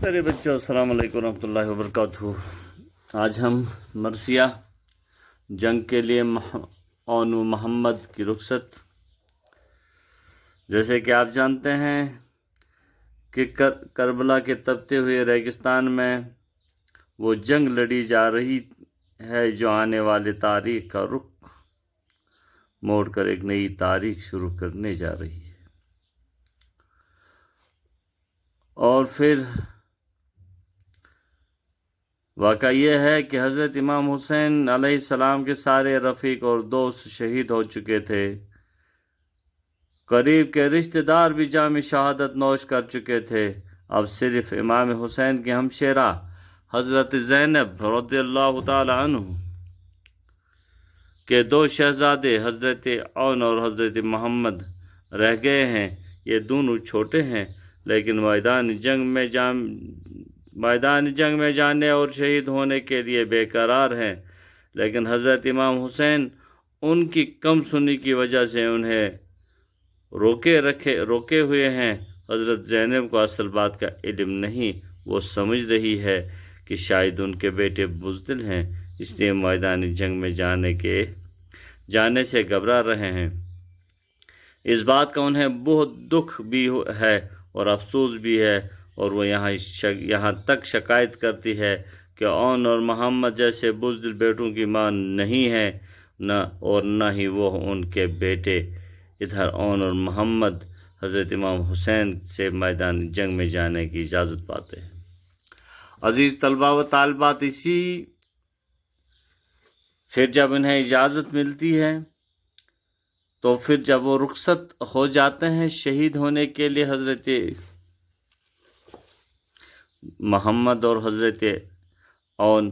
میرے بچوں السلام علیکم ورحمۃ اللہ وبرکاتہ۔ آج ہم مرثیہ جنگ کے لیے اون محمد کی رخصت، جیسے کہ آپ جانتے ہیں کہ کربلا کے تپتے ہوئے ریگستان میں وہ جنگ لڑی جا رہی ہے جو آنے والے تاریخ کا رخ موڑ کر ایک نئی تاریخ شروع کرنے جا رہی ہے۔ اور پھر واقعہ یہ ہے کہ حضرت امام حسین علیہ السلام کے سارے رفیق اور دوست شہید ہو چکے تھے۔ قریب کے رشتہ دار بھی جام شہادت نوش کر چکے تھے۔ اب صرف امام حسین کے ہمشیرہ حضرت زینب رضی اللہ تعالی عنہ کے دو شہزادے حضرت اون اور حضرت محمد رہ گئے ہیں۔ یہ دونوں چھوٹے ہیں لیکن میدان جنگ میں جانے اور شہید ہونے کے لیے بے قرار ہیں، لیکن حضرت امام حسین ان کی کم سنی کی وجہ سے انہیں روکے ہوئے ہیں۔ حضرت زینب کو اصل بات کا علم نہیں، وہ سمجھ رہی ہے کہ شاید ان کے بیٹے بزدل ہیں، اس لیے میدان جنگ میں جانے سے گھبرا رہے ہیں۔ اس بات کا انہیں بہت دکھ بھی ہے اور افسوس بھی ہے، اور وہ یہاں تک شکایت کرتی ہے کہ اون اور محمد جیسے بزدل بیٹوں کی ماں نہیں ہے، نہ ہی وہ ان کے بیٹے۔ ادھر اون اور محمد حضرت امام حسین سے میدان جنگ میں جانے کی اجازت پاتے ہیں۔ عزیز طلباء و طالبات، پھر جب انہیں اجازت ملتی ہے تو پھر جب وہ رخصت ہو جاتے ہیں شہید ہونے کے لیے، حضرت محمد اور حضرت اون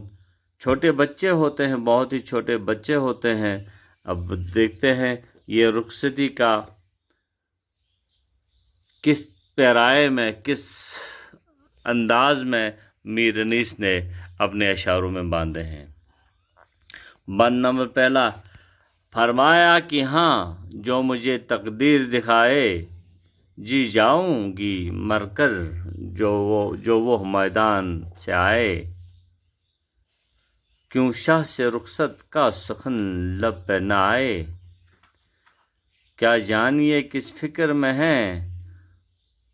چھوٹے بچے ہوتے ہیں، بہت ہی چھوٹے بچے ہوتے ہیں۔ اب دیکھتے ہیں یہ رخصتی کا کس پیرائے میں، کس انداز میں میر انیس نے اپنے اشعاروں میں باندھے ہیں۔ بند نمبر پہلا، فرمایا کہ ہاں جو مجھے تقدیر دکھائے، جی جاؤں گی مر کر جو وہ میدان سے آئے، کیوں شاہ سے رخصت کا سخن لب پہ نہ آئے، کیا جانیے کس فکر میں ہیں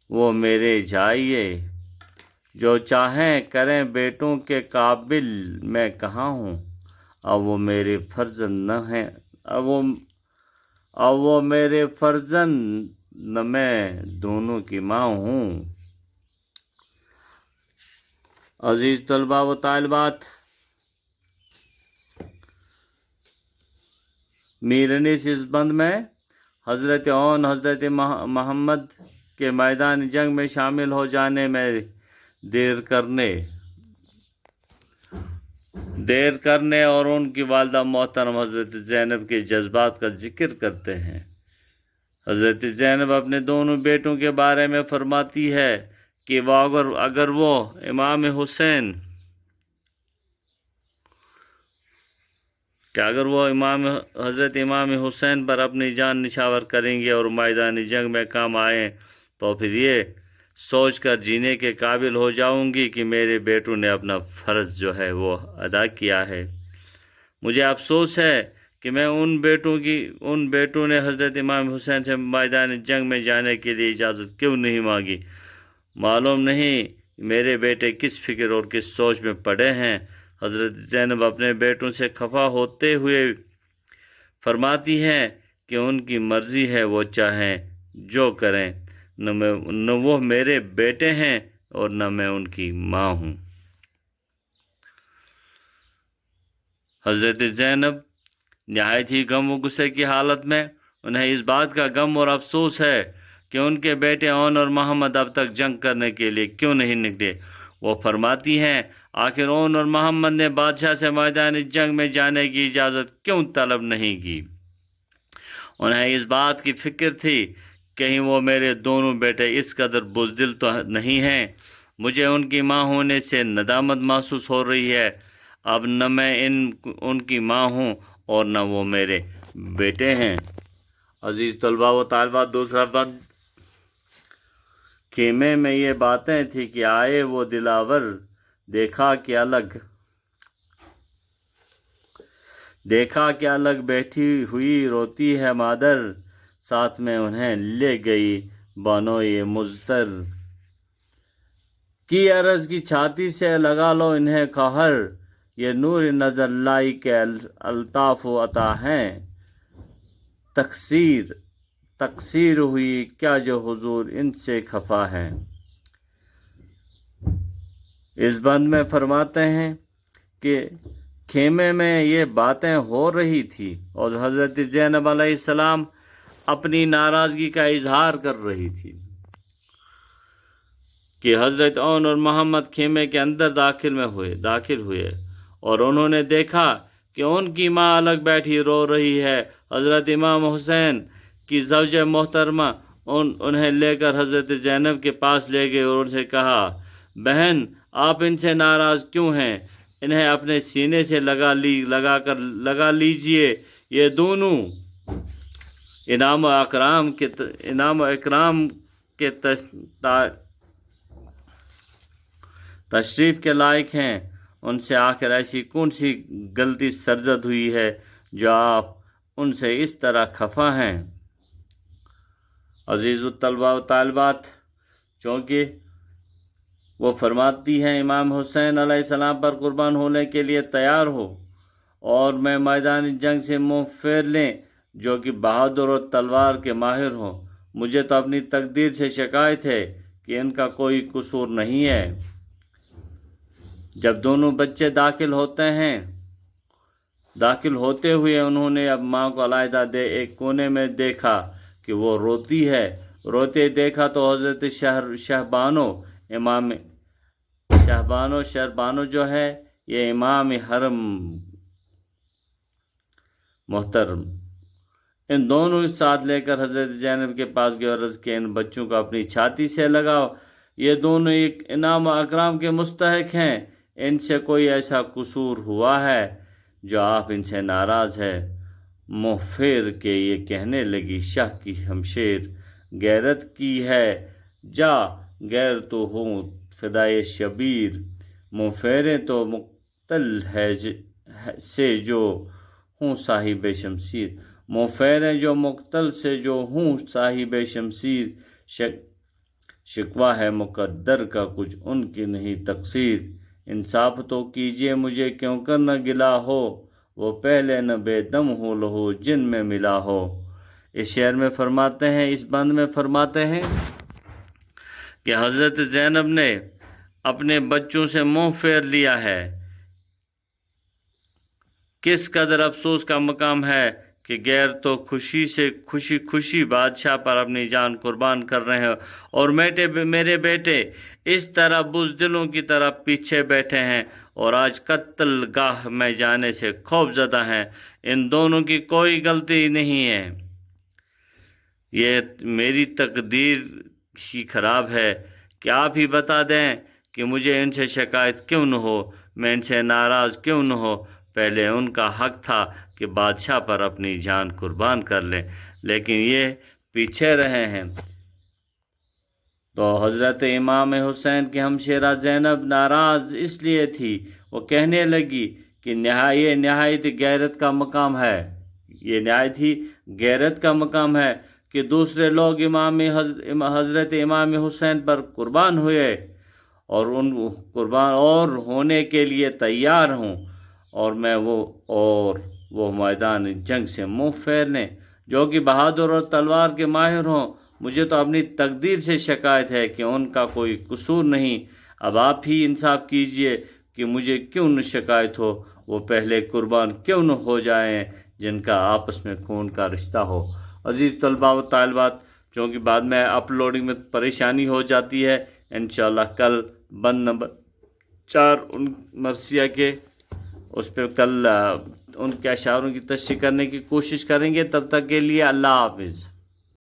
وہ میرے جائیے، جو چاہیں کریں بیٹوں کے قابل میں کہاں ہوں، اب وہ میرے فرزند نہ ہیں، اب وہ میرے فرزند نہ میں دونوں کی ماں ہوں۔ عزیز طلباء و طالبات، میر انیس اس بند میں حضرت اون حضرت محمد کے میدان جنگ میں شامل ہو جانے میں دیر کرنے اور ان کی والدہ محترم حضرت زینب کے جذبات کا ذکر کرتے ہیں۔ حضرت زینب اپنے دونوں بیٹوں کے بارے میں فرماتی ہے کہ اگر وہ حضرت امام حسین پر اپنی جان نچھاور کریں گے اور میدان جنگ میں کام آئیں تو پھر یہ سوچ کر جینے کے قابل ہو جاؤں گی کہ میرے بیٹوں نے اپنا فرض جو ہے وہ ادا کیا ہے۔ مجھے افسوس ہے کہ میں ان بیٹوں نے حضرت امام حسین سے میدان جنگ میں جانے کے لیے اجازت کیوں نہیں مانگی۔ معلوم نہیں میرے بیٹے کس فکر اور کس سوچ میں پڑے ہیں۔ حضرت زینب اپنے بیٹوں سے خفا ہوتے ہوئے فرماتی ہیں کہ ان کی مرضی ہے، وہ چاہیں جو کریں، نہ وہ میرے بیٹے ہیں اور نہ میں ان کی ماں ہوں۔ حضرت زینب نہایت ہی غم و غصے کی حالت میں، انہیں اس بات کا غم اور افسوس ہے کہ ان کے بیٹے اون اور محمد اب تک جنگ کرنے کے لیے کیوں نہیں نکلے۔ وہ فرماتی ہیں آخر اون اور محمد نے بادشاہ سے میدان جنگ میں جانے کی اجازت کیوں طلب نہیں کی۔ انہیں اس بات کی فکر تھی کہیں وہ میرے دونوں بیٹے اس قدر بزدل تو نہیں ہیں۔ مجھے ان کی ماں ہونے سے ندامت محسوس ہو رہی ہے۔ اب نہ میں ان کی ماں ہوں اور نہ وہ میرے بیٹے ہیں۔ عزیز طلباء و طالبات، دوسرا بند خیمے میں یہ باتیں تھیں کہ آئے وہ دلاور، دیکھا کہ الگ بیٹھی ہوئی روتی ہے مادر، ساتھ میں انہیں لے گئی بانوئے مضطر۔ کی عرض کی چھاتی سے لگا لو انہیں قہر، یہ نور نظر لائی کے الطاف و عطا ہیں، تقصیر ہوئی کیا جو حضور ان سے خفا ہے۔ اس بند میں فرماتے ہیں کہ خیمے میں یہ باتیں ہو رہی تھی اور حضرت زینب علیہ السلام اپنی ناراضگی کا اظہار کر رہی تھی کہ حضرت اون اور محمد خیمے کے اندر داخل ہوئے اور انہوں نے دیکھا کہ ان کی ماں الگ بیٹھی رو رہی ہے۔ حضرت امام حسین کی زوجہ محترمہ انہیں لے کر حضرت زینب کے پاس لے گئے اور ان سے کہا، بہن آپ ان سے ناراض کیوں ہیں؟ انہیں اپنے سینے سے لگا لیجئے، یہ دونوں انعام و اکرام کے تشریف کے لائق ہیں۔ ان سے آخر ایسی کون سی غلطی سرزد ہوئی ہے جو آپ ان سے اس طرح خفا ہیں؟ عزیز الطلباء و طالبات، چونکہ وہ فرماتی ہیں امام حسین علیہ السلام پر قربان ہونے کے لیے تیار ہو اور میں میدان جنگ سے منہ پھیر لیں جو کہ بہادر اور تلوار کے ماہر ہوں۔ مجھے تو اپنی تقدیر سے شکایت ہے کہ ان کا کوئی قصور نہیں ہے۔ جب دونوں بچے داخل ہوتے ہوئے انہوں نے اب ماں کو علیحدہ ایک کونے میں دیکھا کہ وہ روتی ہے۔ روتے دیکھا تو حضرت شہبانو جو ہے یہ امام حرم محترم، ان دونوں ساتھ لے کر حضرت زینب کے پاس گئے اور عرض کہ ان بچوں کو اپنی چھاتی سے لگاؤ، یہ دونوں ایک انعام و اکرام کے مستحق ہیں، ان سے کوئی ایسا قصور ہوا ہے جو آپ ان سے ناراض ہے۔ منہ پھیر کے یہ کہنے لگی، شاہ کی ہمشیر غیرت کی ہے جا، غیر تو ہوں فدائے شبیر، منہ پھیرے تو مقتل ہے سے جو ہوں صاحب شمشیر، منہ پھیرے جو مقتل سے جو ہوں صاحب شمشیر، شکوہ ہے مقدر کا کچھ ان کی نہیں تقصیر، انصاف تو کیجئے مجھے کیوں کر نہ گلا ہو، وہ پہلے نہ بے دم ہو لہو جن میں ملا ہو۔ اس شعر میں فرماتے ہیں، اس بند میں فرماتے ہیں کہ حضرت زینب نے اپنے بچوں سے منہ پھیر لیا ہے۔ کس قدر افسوس کا مقام ہے کہ غیر تو خوشی بادشاہ پر اپنی جان قربان کر رہے ہیں اور میرے بیٹے اس طرح بزدلوں کی طرح پیچھے بیٹھے ہیں اور آج قتل گاہ میں جانے سے خوف زدہ ہیں۔ ان دونوں کی کوئی غلطی نہیں ہے، یہ میری تقدیر ہی خراب ہے کہ آپ ہی بتا دیں کہ مجھے ان سے شکایت کیوں نہ ہو، میں ان سے ناراض کیوں نہ ہو۔ پہلے ان کا حق تھا کہ بادشاہ پر اپنی جان قربان کر لیں، لیکن یہ پیچھے رہے ہیں۔ تو حضرت امام حسین کی ہمشیرہ زینب ناراض اس لیے تھی، وہ کہنے لگی کہ یہ نہایت غیرت کا مقام ہے، یہ نہایت ہی غیرت کا مقام ہے کہ دوسرے لوگ حضرت امام حسین پر قربان ہوئے اور قربان اور ہونے کے لیے تیار ہوں اور وہ میدان جنگ سے منہ پھیر لیں جو کہ بہادر اور تلوار کے ماہر ہوں۔ مجھے تو اپنی تقدیر سے شکایت ہے کہ ان کا کوئی قصور نہیں، اب آپ ہی انصاف کیجئے کہ مجھے کیوں نہ شکایت ہو، وہ پہلے قربان کیوں نہ ہو جائیں جن کا آپس میں خون کا رشتہ ہو۔ عزیز طلباء و طالبات، چونکہ بعد میں اپلوڈنگ میں پریشانی ہو جاتی ہے، انشاءاللہ کل بند نمبر 4 ان مرثیہ کے اس پہ کل ان کے اشعاروں کی تشریح کرنے کی کوشش کریں گے۔ تب تک کے لیے اللہ حافظ۔